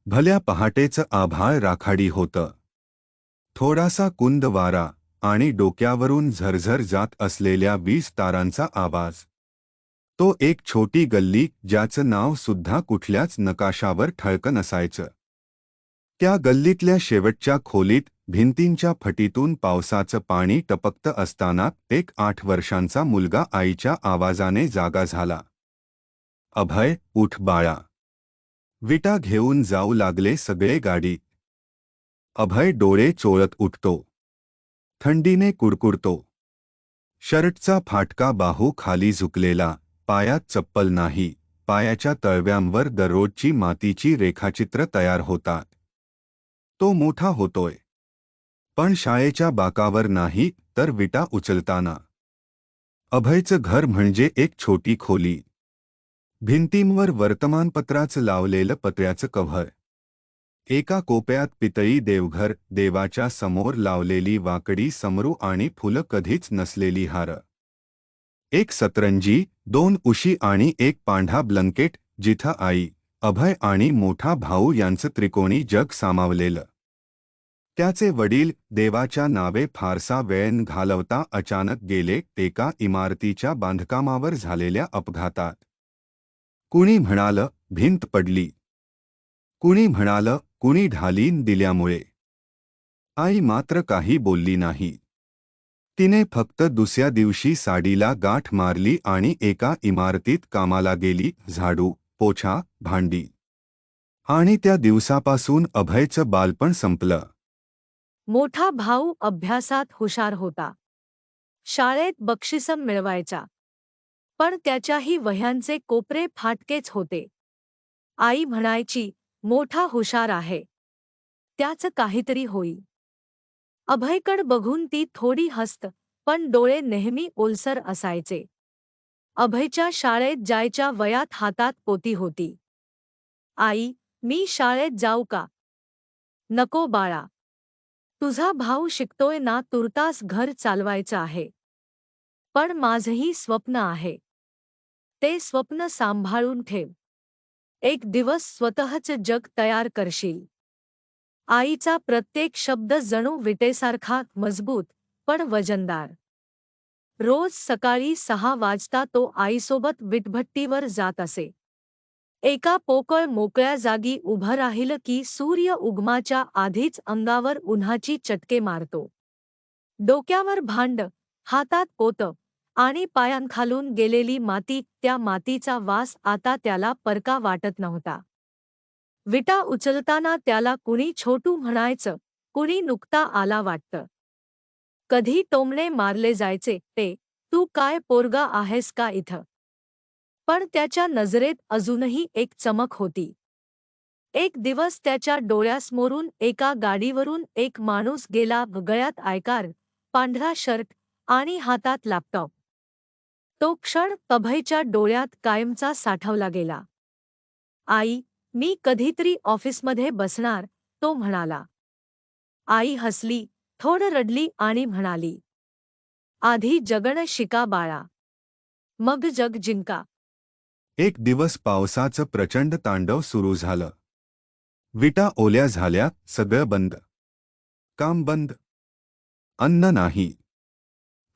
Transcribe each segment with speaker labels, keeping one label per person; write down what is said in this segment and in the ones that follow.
Speaker 1: भल्या पहाटेचं आभाळ राखाडी होतं. थोडासा कुंद वारा आणि डोक्यावरून झरझर जात असलेल्या 20 तारांचा आवाज. तो एक छोटी गल्ली ज्याचं नाव सुद्धा कुठल्याच नकाशावर ठळक नसायचं. त्या गल्लीतल्या शेवटच्या खोलीत भिंतींच्या फटीतून पावसाचं पाणी टपकत असताना एक 8 वर्षांचा मुलगा आईच्या आवाजाने जागा झाला. अभय, उठ बाळा. विटा घेऊन जाऊ लागले सगळे गाडीत. अभय डोळे चोळत उठतो. थंडीने कुडकुडतो. शर्टचा फाटका बाहू खाली झुकलेला, पायात चप्पल नाही, पायाच्या तळव्यांवर दररोजची मातीची रेखाचित्र तयार होतात. तो मोठा होतोय. पण शाळेच्या बाकावर नाही, तर विटा उचलताना. अभयचं घर म्हणजे एक छोटी खोली. भिंतींवर वर्तमानपत्राचं लावलेलं पत्र्याचं कव्हर. एका कोपऱ्यात पितळी देवघर, देवाच्या समोर लावलेली वाकडी समरू आणि फुलं कधीच नसलेली हार. एक सतरंजी, 2 उशी आणि एक पांढरा ब्लंकेट, जिथं आई, अभय आणि मोठा भाऊ यांचं त्रिकोणी जग सामावलेलं. त्याचे वडील देवाच्या नावे फारसा वेळ न घालवता अचानक गेले एका इमारतीच्या बांधकामावर झालेल्या अपघातात. कुणी म्हणालं भिंत पडली. कुणी म्हणालं कुणी ढालीन दिल्यामुळे. आई मात्र काही बोलली नाही. तिने फक्त दुसऱ्या दिवशी साडीला गाठ मारली आणि एका इमारतीत कामाला गेली, झाडू, पोछा, भांडी. आणि त्या दिवसापासून अभयचं बालपण संपलं.
Speaker 2: मोठा भाऊ अभ्यासात हुशार होता. शाळेत बक्षिसं मिळवायचा. पण त्याच्याही वह्यांचे कोपरे फाटकेच होते. आई म्हणायची, मोठा हुशार आहे, त्याचं काहीतरी होईल. अभयकड बघून ती थोडी हसत, पण डोळे नेहमी ओलसर असायचे. अभयच्या शाळेत जायच्या वयात हातात पोती होती. आई, मी शाळेत जाऊ का? नको बाळा. तुझा भाऊ शिकतोय ना, तुर्तास घर चालवायचं आहे. पण माझंही स्वप्न आहे. ते स्वप्न सांभाळून ठेव. एक दिवस स्वतःच जग तयार करशील. आईचा प्रत्येक शब्द जणू विटेसारखा मजबूत, पण वजनदार. रोज सकाळी 6 वाजता तो आईसोबत विटभट्टीवर जात असे. एका पोकळ मोकळ्या जागी उभं राहिलं की सूर्य उगमाच्या आधीच अंगावर उन्हाची चटके मारतो. डोक्यावर भांड, हातात पोतं, आणि पायांखालून गेलेली माती. त्या मातीचा वास आता त्याला परका वाटत नव्हता. विटा उचलताना त्याला कुणी छोटू म्हणायचं, कुणी नुकता आला वाटतं. कधी टोमणे मारले जायचे, ते, तू काय पोरगा आहेस का इथं? पण त्याच्या नजरेत अजूनही एक चमक होती. एक दिवस त्याच्या डोळ्यासमोरून एका गाडीवरून एक माणूस गेला, गळ्यात आयकार, पांढरा शर्ट आणि हातात लॅपटॉप. तो क्षण अभयच्या डोळ्यात कायमचा साठवला गेला. आई, मी कधीतरी ऑफिसमध्ये बसणार, तो म्हणाला. आई हसली, थोडं रडली आणि म्हणाली, आधी जगणं शिका बाळा, मग जग जिंका.
Speaker 1: एक दिवस पावसाचं प्रचंड तांडव सुरू झालं. विटा ओल्या झाल्या, सगळं बंद. काम बंद. अन्न नाही.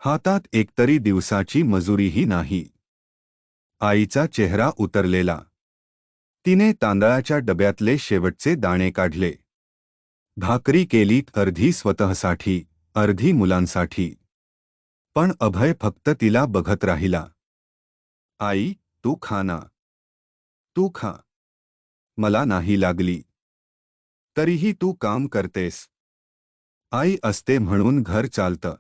Speaker 1: हातात एकतरी दिवसाची मजुरीही नाही. आईचा चेहरा उतरलेला. तिने तांदळाच्या डब्यातले शेवटचे दाणे काढले. भाकरी केली, अर्धी स्वतःसाठी, अर्धी मुलांसाठी. पण अभय फक्त तिला बघत राहिला. आई, तू खा ना. तू खा. मला नाही लागली. तरीही तू काम करतेस. आई असते म्हणून घर चालतं.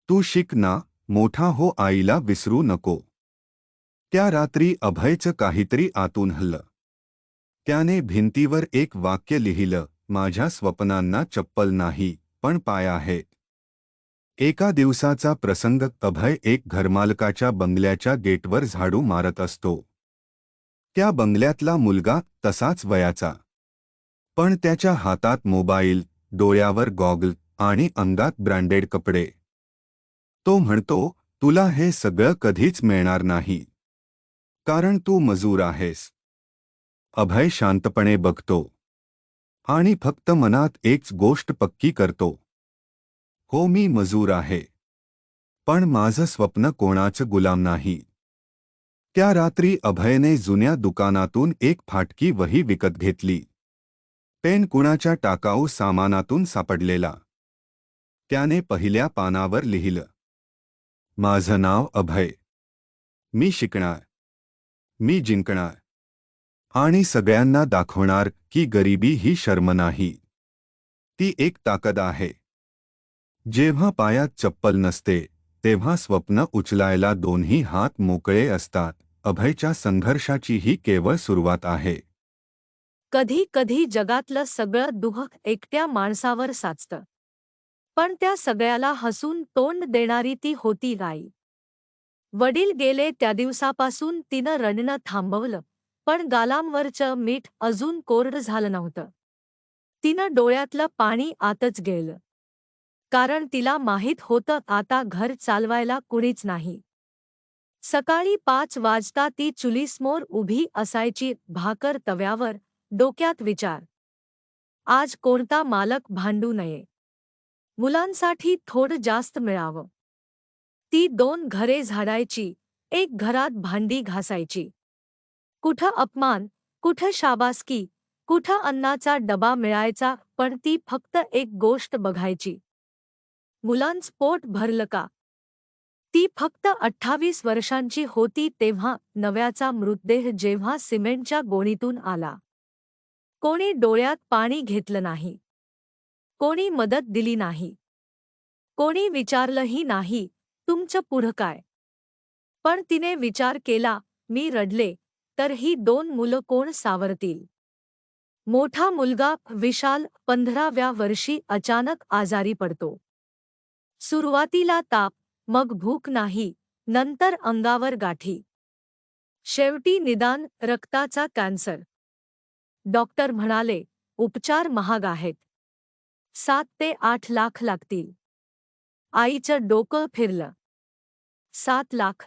Speaker 1: तू शिक ना, मोठा हो, आईला विसरू नको. त्या रात्री अभयचं काहीतरी आतून हललं. त्याने भिंतीवर एक वाक्य लिहिलं, माझ्या स्वप्नांना चप्पल नाही, पण पाय आहेत. एका दिवसाचा प्रसंग. अभय एक घरमालकाच्या बंगल्याच्या गेटवर झाडू मारत असतो. त्या बंगल्यातला मुलगा तसाच वयाचा. पण त्याच्या हातात मोबाईल, डोळ्यावर गॉगल आणि अंगात ब्रँडेड कपडे. तो म्हणतो, तुला हे सगळं कधीच मिळणार नाही. कारण तू मजूर आहेस. अभय शांतपणे बघतो. आणि फक्त मनात एकच गोष्ट पक्की करतो. हो, मी मजूर आहे. पण माझं स्वप्न कोणाचं गुलाम नाही. त्या रात्री अभयने जुन्या दुकानातून एक फाटकी वही विकत घेतली. पेन कुणाच्या टाकाऊ सामानातून सापडलेला. त्याने पहिल्या पानावर लिहिलं, माझं नाव अभय. मी शिकणार. मी जिंकणार. आणि सगळ्यांना दाखवणार की गरिबी ही शर्म नाही. ती एक ताकद आहे. जेव्हा पायात चप्पल नसते तेव्हा स्वप्न उचलायला दोन्ही हात मोकळे असतात. अभयच्या संघर्षाची ही केवळ सुरुवात आहे.
Speaker 2: कधी कधी जगातलं सगळं दुःख एकट्या माणसावर साचतं. पण त्या सगळ्याला हसून तोंड देणारी ती होती आई. वडील गेले त्या दिवसापासून तिनं रडणं थांबवलं, पण गालांवरचं मीठ अजून कोरडं झालं नव्हतं. तिनं डोळ्यातलं पाणी आतच गेलं. कारण तिला माहीत होतं आता घर चालवायला कुणीच नाही. सकाळी 5 वाजता ती चुलीसमोर उभी असायची, भाकर तव्यावर, डोक्यात विचार. आज कोणता मालक भांडू नये. मुलांसाठी थोडं जास्त मिळावं. ती 2 घरे झाडायची, एक घरात भांडी घासायची. कुठं अपमान, कुठं शाबासकी, कुठं अन्नाचा डबा मिळायचा, पण ती फक्त एक गोष्ट बघायची. मुलांचं पोट भरलं का? ती फक्त 28 वर्षांची होती तेव्हा नव्याचा मृतदेह जेव्हा सिमेंटच्या गोणीतून आला. कोणी डोळ्यात पाणी घेतलं नाही. कोणी मदत दिली नाही. कोणी विचारलंही नाही, तुमचं पुढं काय? पण तिने विचार केला, मी रडले, तर ही 2 मुलं कोण सावरतील? मोठा मुलगा विशाल 15व्या वर्षी अचानक आजारी पडतो. सुरुवातीला ताप, मग भूक नाही, नंतर अंगावर गाठी. शेवटी निदान रक्ताचा कॅन्सर. डॉक्टर म्हणाले, उपचार महाग आहेत. 7 ते 8 लाख लागतील. आईचं डोकं फिरलं. 7 लाख?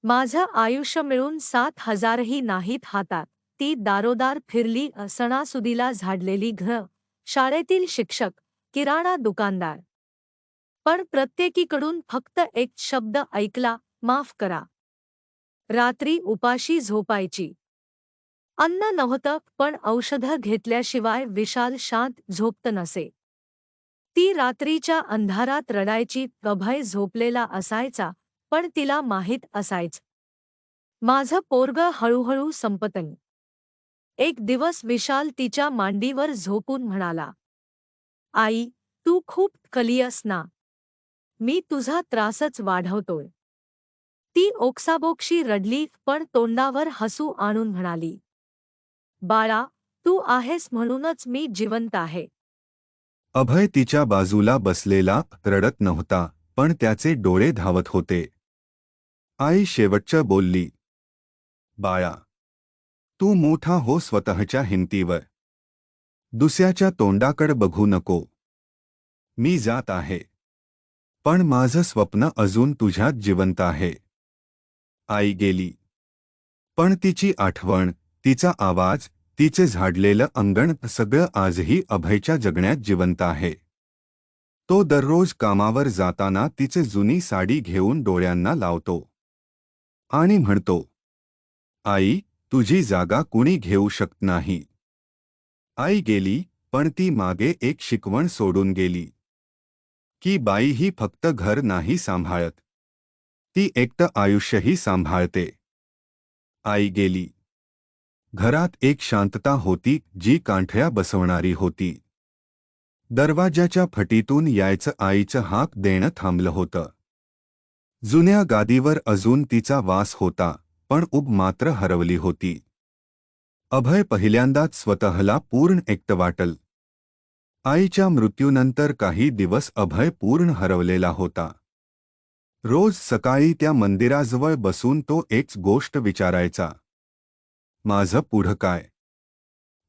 Speaker 2: माझं आयुष्य मिळून 7,000ही नाहीत हातात. ती दारोदार फिरली, सणासुदीला झाडलेली घरं, शाळेतील शिक्षक, किराणा दुकानदार. पण प्रत्येकीकडून फक्त एक शब्द ऐकला, माफ करा. रात्री उपाशी झोपायची. अन्न नव्हतं, पण औषधं घेतल्याशिवाय विशाल शांत झोपत नसे. ती रात्रीच्या अंधारात रडायची. अभय झोपलेला असायचा, पण तिला माहीत असायचं, माझं पोरगं हळूहळू संपतंय. एक दिवस विशाल तिच्या मांडीवर झोपून म्हणाला, आई, तू खूप कलीयस ना. मी तुझा त्रासच वाढवतोय. ती ओक्साबोक्शी रडली, पण तोंडावर हसू आणून म्हणाली, बाळा, तू आहेस म्हणूनच मी जिवंत आहे.
Speaker 1: अभय तिच्या बाजूला बसलेला रडत नव्हता, पण त्याचे डोळे धावत होते. आई शेवटचं बोलली, बाळा, तू मोठा हो स्वतःच्या हिमतीवर. दुसऱ्याच्या तोंडाकडे बघू नको. मी जात आहे. पण माझं स्वप्न अजून तुझ्यात जिवंत आहे. आई गेली. पण तिची आठवण, तिचा आवाज, तिचे झाडलेलं अंगण सगळं आजही अभयच्या जगण्यात जिवंत आहे. तो दररोज कामावर जाताना तिचे जुनी साडी घेऊन डोळ्यांना लावतो. आणि म्हणतो, आई, तुझी जागा कुणी घेऊ शकत नाही. आई गेली, पण ती मागे एक शिकवण सोडून गेली. की बाई ही फक्त घर नाही सांभाळत. ती एकटं आयुष्यही सांभाळते. आई गेली. घरात एक शांतता होती जी कांठ्या बसवणारी होती. दरवाजाच्या फटीतून यायचं आईचं हाक देणं थांबलं होतं. जुन्या गादीवर अजून तिचा वास होता, पण ऊब मात्र हरवली होती. अभय पहिल्यांदाच स्वतःला पूर्ण एकटं वाटलं. आईच्या मृत्यूनंतर काही दिवस अभय पूर्ण हरवलेला होता. रोज सकाळी त्या मंदिराजवळ बसून तो एकच गोष्ट विचारायचा, माझं पुढं काय?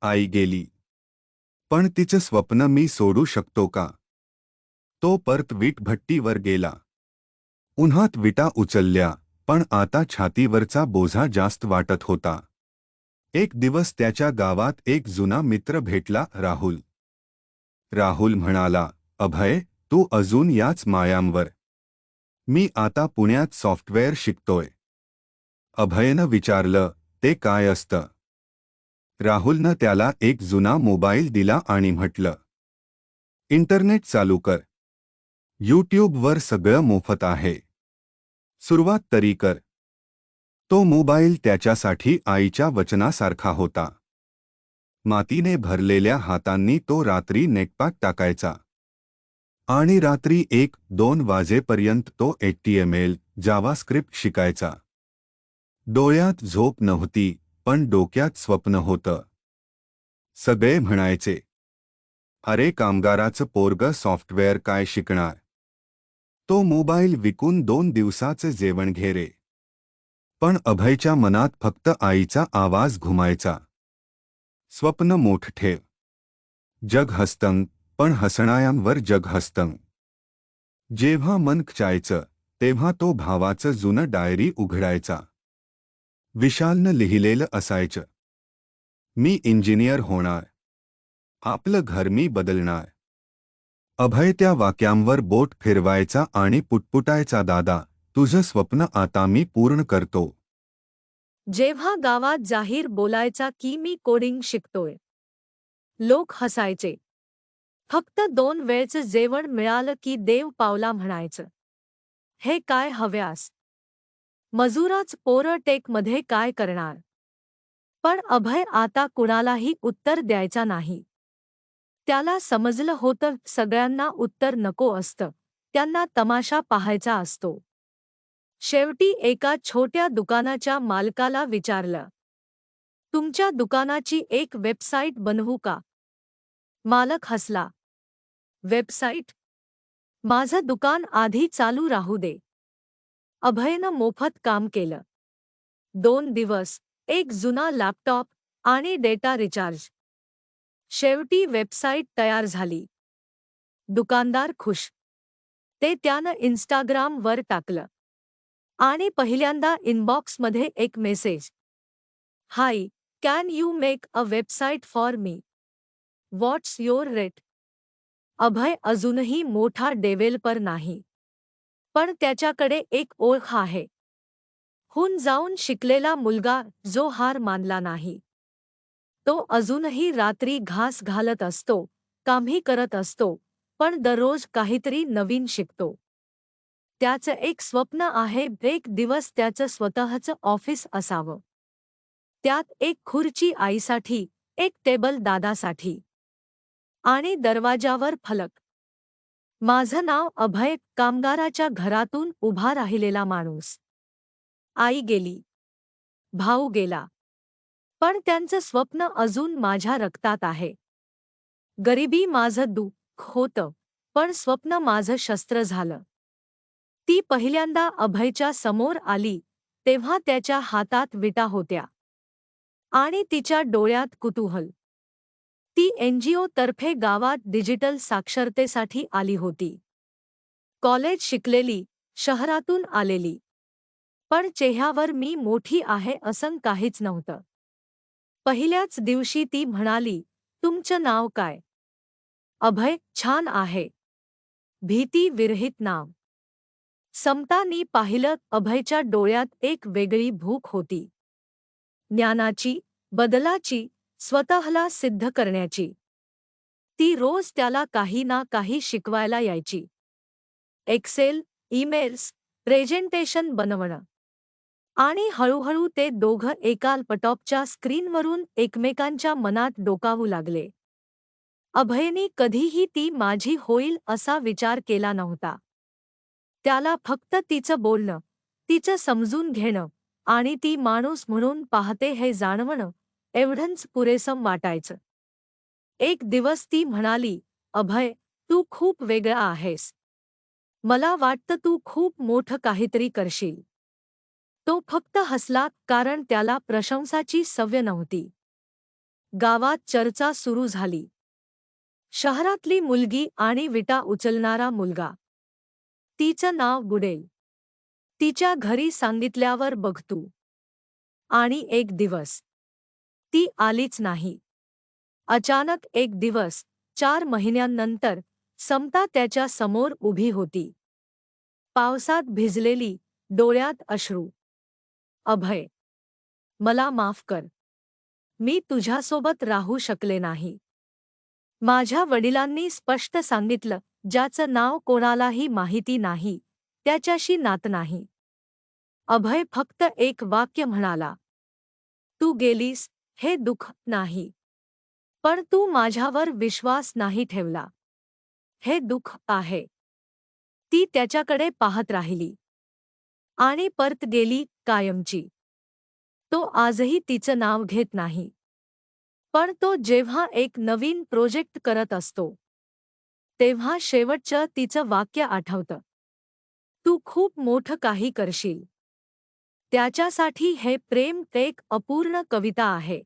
Speaker 1: आई गेली. पण तिचं स्वप्न मी सोडू शकतो का? तो परत वीटभट्टीवर गेला. उन्हात विटा उचलल्या, पण आता छातीवरचा बोझा जास्त वाटत होता. एक दिवस त्याच्या गावात एक जुना मित्र भेटला, राहुल. राहुल म्हणाला, अभय, तू अजून याच मायांवर. मी आता पुण्यात सॉफ्टवेअर शिकतोय. अभयनं विचारलं, ते काय असतं? राहुलनं त्याला एक जुना मोबाईल दिला आणि म्हटलं, इंटरनेट चालू कर. यूट्यूबवर सगळं मोफत आहे. सुरुवात तरी कर. तो मोबाईल त्याच्यासाठी आईच्या वचनासारखा होता. मातीने भरलेल्या हातांनी तो रात्री नेटपॅक टाकायचा. आणि रात्री 1-2 वाजेपर्यंत तो HTML, जावास्क्रिप्ट शिकायचा. डोळ्यात झोप नव्हती, पण डोक्यात स्वप्न होतं. सगळे म्हणायचे, अरे कामगाराचं पोरगं सॉफ्टवेअर काय शिकणार? तो मोबाईल विकून 2 दिवसाचं जेवण घे रे. पण अभयच्या मनात फक्त आईचा आवाज घुमायचा. स्वप्न मोठं ठेव. जग हसतं, पण हसणाऱ्यांवर जग हसतं. जेव्हा मन खचायचं, तेव्हा तो भावाचं जुनं डायरी उघडायचा. विशालनं लिहिलेलं असायचं, मी इंजिनियर होणार. आपलं घर मी बदलणार. अभय त्या वाक्यांवर बोट फिरवायचा आणि पुटपुटायचा, दादा, तुझं स्वप्न आता मी पूर्ण करतो.
Speaker 2: जेव्हा गावात जाहीर बोलायचा की मी कोडिंग शिकतोय, लोक हसायचे. फक्त 2 वेळचं जेवण मिळालं की देव पावला म्हणायचं. हे काय हव्यास? मजुराच पोरं टेकमध्ये काय करणार? पण अभय आता कुणालाही उत्तर द्यायचा नाही. त्याला समजलं होतं, सगळ्यांना उत्तर नको असतं, त्यांना तमाशा पाहायचा असतो. शेवटी एका छोट्या दुकानाच्या मालकाला विचारलं, तुमच्या दुकानाची एक वेबसाईट बनवू का? मालक हसला. वेबसाईट? माझं दुकान आधी चालू राहू दे. अभयनं मोफत काम केलं. 2 दिवस, एक जुना लॅपटॉप आणि डेटा रिचार्ज. शेवटी वेबसाईट तयार झाली. दुकानदार खुश. ते त्यानं इंस्टाग्रामवर टाकलं. आणि पहिल्यांदा इनबॉक्समध्ये एक message, hi, can you make a website for me? What's your rate? Abhay अजूनही मोठा डेव्हलपर नाही, पण त्याच्याकडे एक ओळख आहे. हून जाऊन शिकलेला मुलगा जो हार मानला नाही. तो अजूनही रात्री घास घालत असतो, कामही करत असतो, पण दररोज काहीतरी नवीन शिकतो. त्याचं एक स्वप्न आहे, एक दिवस त्याचं स्वतःचं ऑफिस असावं. त्यात एक खुर्ची आईसाठी, एक टेबल दादासाठी आणि दरवाजावर फलक. माझं नाव अभय, कामगाराच्या घरातून उभा राहिलेला माणूस. आई गेली, भाऊ गेला, पण त्यांचं स्वप्न अजून माझ्या रक्तात आहे. गरिबी माझं दुःख होतं, पण स्वप्न माझं शस्त्र झालं. ती पहिल्यांदा अभयच्या समोर आली, तेव्हा त्याच्या हातात विटा होत्या आणि तिच्या डोळ्यात कुतूहल. ती NGO तर्फे गावात डिजिटल साक्षरतेसाठी आली होती. कॉलेज शिकलेली, शहरातून आलेली. पण चेहऱ्यावर मी मोठी आहे असं काहीच नव्हतं. पहिल्याच दिवशी ती म्हणाली, तुमचं नाव काय? अभय. छान आहे. भीती विरहित नाव. समतानी पाहिलं, अभयच्या डोळ्यात एक वेगळी भूक होती. ज्ञानाची, बदलाची, स्वतःला सिद्ध करण्याची. ती रोज त्याला काही ना काही शिकवायला यायची. एक्सेल, ईमेल्स, प्रेझेंटेशन बनवणं. आणि हळूहळू ते दोघं एका लॅपटॉपच्या स्क्रीनवरून एकमेकांच्या मनात डोकावू लागले. अभयने कधीही ती माझी होईल असा विचार केला नव्हता. त्याला फक्त तिचं बोलणं, तिचं समजून घेणं आणि ती माणूस म्हणून पाहते हे जाणवणं, एवढंच पुरेसं वाटायचं. एक दिवस ती म्हणाली, अभय, तू खूप वेगळा आहेस. मला वाटतं तू खूप मोठं काहीतरी करशील. तो फक्त हसला, कारण त्याला प्रशंसाची सवय नव्हती. गावात चर्चा सुरू झाली. शहरातली मुलगी आणि विटा उचलणारा मुलगा. तिचं नाव बुडेल. तिच्या घरी सांगितल्यावर बघ तू. आणि एक दिवस ती आलीच नाही. अचानक एक दिवस 4 महिन्यांनंतर समता त्याच्या समोर उभी होती. पावसात भिजलेली, डोळ्यात अश्रू. अभय, मला माफ कर. मी तुझ्यासोबत राहू शकले नाही. माझ्या वडिलांनी स्पष्ट सांगितलं, ज्याचं नाव कोणालाही माहिती नाही, त्याच्याशी नातं नाही. अभय फक्त एक वाक्य म्हणाला. तू गेलीस, हे दुःख नाही. पण तू माझ्यावर विश्वास नाही ठेवला. हे दुःख आहे. ती त्याच्याकडे पाहत राहिली. आणि परत गेली, कायमची. तो आजही तिचं नाव घेत नाही. पण तो जेव्हा एक नवीन प्रोजेक्ट करत असतो, तेव्हा शेवटचं तिचं वाक्य आठवतं. तू खूप मोठं काही करशील. त्याच्यासाठी हे प्रेम एक अपूर्ण कविता आहे.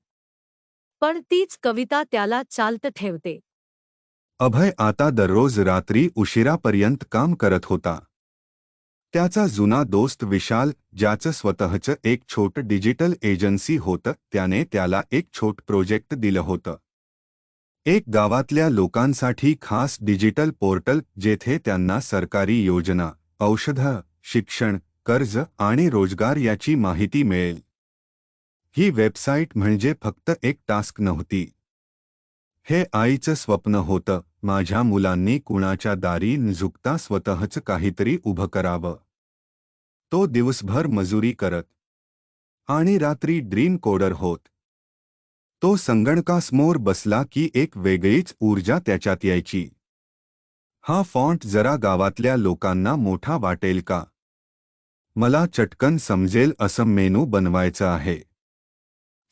Speaker 2: पण तीच कविता त्याला चालत ठेवते.
Speaker 1: अभय आता दररोज रात्री उशिरापर्यंत काम करत होता. त्याचा जुना दोस्त विशाल, ज्याचं स्वतःचं एक छोटं डिजिटल एजन्सी होतं, त्याने त्याला एक छोटं प्रोजेक्ट दिलं होतं. एक गावातल्या लोकांसाठी खास डिजिटल पोर्टल, जेथे त्यांना सरकारी योजना, औषधं, शिक्षण, कर्ज आणि रोजगार याची माहिती मिळेल. ही वेबसाईट म्हणजे फक्त एक टास्क नव्हती. हे आईचं स्वप्न होतं, माझ्या मुलांनी कुणाच्या दारी न झुकता स्वतःच काहीतरी उभं करावं. तो दिवसभर मजुरी करत आणि रात्री ड्रीम कोडर होत. तो संगणकासमोर बसला की एक वेगळीच ऊर्जा त्याच्यात यायची. हा फॉन्ट जरा गावातल्या लोकांना मोठा वाटेल का? मला चटकन समजेल असं मेनू बनवायचं आहे.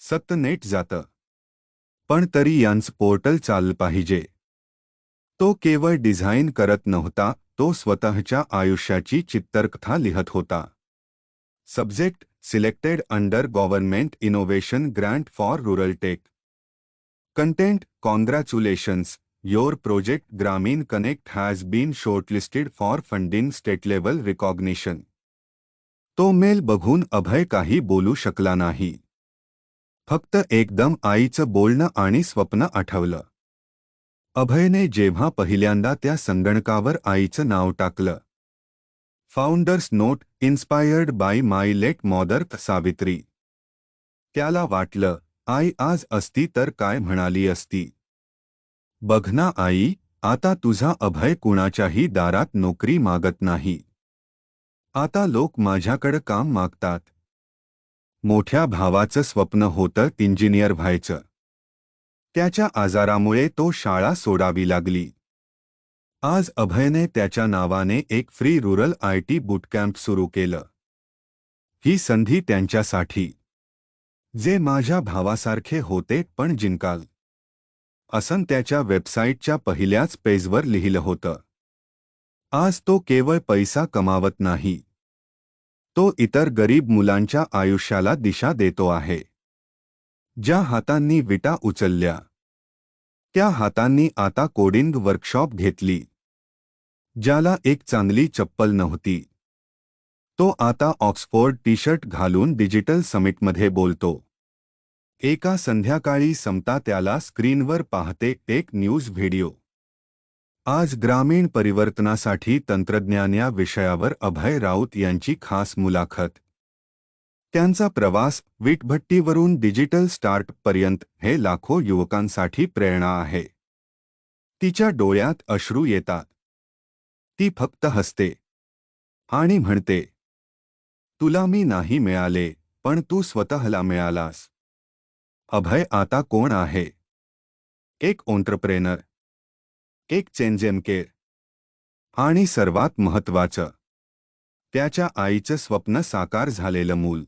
Speaker 1: सत्य नेट जातं. पण तरी यांचं पोर्टल चाललं पाहिजे. तो केवळ डिझाईन करत नव्हता, तो स्वतःच्या आयुष्याची चित्रकथा लिहत होता. Subject selected under government innovation grant for rural tech. Content congratulations, your project Gramin connect has been shortlisted for funding state level recognition. तो मेल बघून अभय काही बोलू शकला नाही. फक्त एकदम आईचं बोलणं आणि स्वप्न आठवलं. अभयने जेव्हा पहिल्यांदा त्या संगणकावर आईचं नाव टाकलं, founders note inspired by my late mother Savitri, त्याला वाटलं, आई आज असती तर काय म्हणाली असती. बघ ना आई, आता तुझा अभय कुणाच्याही दारात नोकरी मागत नाही. आता लोक माझ्याकडे काम मागतात. मोठ्या भावाचं स्वप्न होतं इंजिनियर व्हायचं. त्याच्या आजारामुळे तो शाळा सोडावी लागली. आज अभयने त्याच्या नावाने एक फ्री रूरल IT बूटकॅम्प सुरू केलं. ही संधी त्यांच्यासाठी, जे माझ्या भावासारखे होते पण जिंकाल, असं त्याच्या वेबसाईटच्या पहिल्याच पेजवर लिहिलं होतं. आज तो केवळ पैसा कमावत नाही, तो इतर गरीब मुलांच्या आयुष्याला दिशा देतो आहे. ज्या हातांनी विटा उचलल्या, त्या हातांनी आता कोडिंग वर्कशॉप घेतली. ज्याला एक चांगली चप्पल नव्हती, तो आता ऑक्सफोर्ड टी-शर्ट घालून डिजिटल समिटमध्ये बोलतो. एका संध्याकाळी समता त्याला स्क्रीनवर पाहते, एक न्यूज व्हिडिओ. आज ग्रामीण परिवर्तनासाठी तंत्रज्ञान या विषयावर अभय राऊत यांची खास मुलाखत. त्यांचा प्रवास वीटभट्टीवरून डिजिटल स्टार्टपर्यंत हे लाखो युवकांसाठी प्रेरणा आहे. तिच्या डोळ्यात अश्रू येतात. ती फक्त हसते आणि म्हणते, तुला मी नाही मिळाले, पण तू स्वतःला मिळालास. अभय आता कोण आहे? एक एंटरप्रेनर, एक चेंजमेकर, आणि सर्वात महत्त्वाचं, त्याच्या आईचं स्वप्न साकार झालेलं मूल.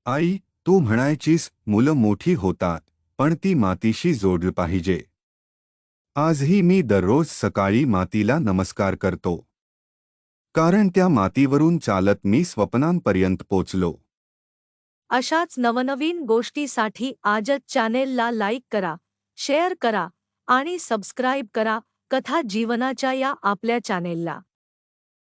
Speaker 1: आई, तू म्हणायचीस मुलं मोठी होतात, पण ती मातीशी जोडली पाहिजे. आजही मी दररोज सकाळी मातीला नमस्कार करतो, कारण त्या मातीवरून चालत मी स्वप्नांपर्यंत पोचलो.
Speaker 2: अशाच नवनवीन गोष्टीसाठी आजच चॅनेलला लाईक करा, शेअर करा आणि सबस्क्राईब करा कथा जीवनाच्या या आपल्या चॅनेलला.